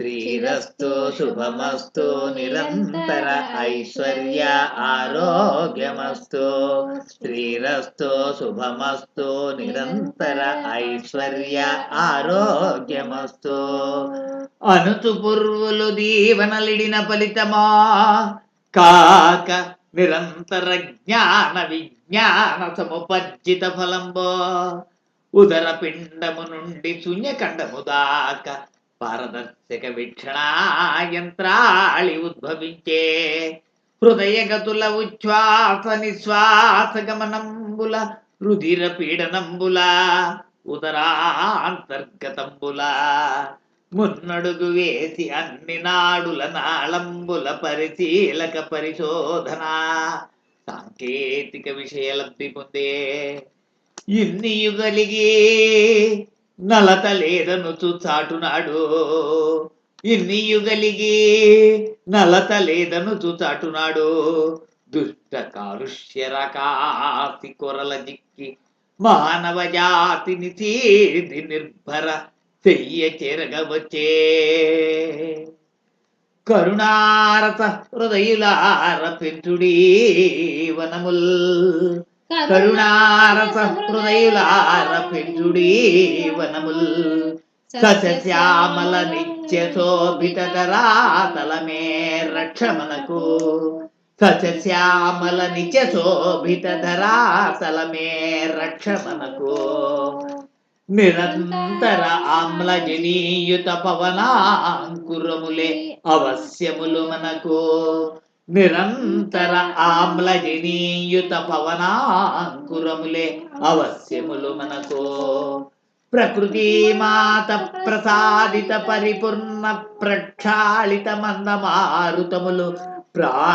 శ్రీరస్తు శుభమస్తు నిరంతర ఐశ్వర్య ఆరోగ్యమస్తు. శ్రీరస్తు శుభమస్తు నిరంతర ఐశ్వర్య ఆరోగ్యమస్తు. అనుచు పుర్వులు దీవనలిడిన ఫలితమా కాక నిరంతర జ్ఞాన విజ్ఞాన సముపర్జిత ఫలంబో. ఉదర పిండము నుండి శూన్యఖండము దాకా పారదర్శక వీక్షణా యంత్రాళి ఉద్భవించే. హృదయగతుల ఉచ్ఛ్వాస నిశ్వాస గమనంబుల రుధిర పీడనంబుల ఉదరాంతర్గతంబుల మున్నడుగు వేసి అన్ని నాడుల నాళంబుల పరిశీలక పరిశోధన సాంకేతిక విషయలబ్ధి పొందే. ఇన్ని యుగలిగి నలత లేదనుచు చాటునాడు. ఇన్ని యుగలిగి నలత లేదనుచు చాటునాడు. దుష్ట కాలుష్య రకాసి కొరల జిక్కి మానవ జాతిని చేది నిర్భర చెయ్య చేరగవచ్చే. కరుణారత హృదయులార పెంచుడీ వనముల్. కరుణారస హృదయులార పెంచుడీ వనముల్. సస్యశ్యామల నిత్య శోభిత ధరాతలమే రక్షమనకు. సస్యశ్యామల నిత్య శోభిత ధరాతలమే రక్షమనకు. నిరంతర ఆమ్లజనీయుత పవనాంకురములే అవశ్యములు మనకు. నిరంతర ఆమ్లజనీయుత పవనాంకురములే అవశ్యములు మనకు. ప్రకృతి మాత ప్రసాదిత పరిపూర్ణ ప్రక్షాళిత మందమారుతములు ప్రాణ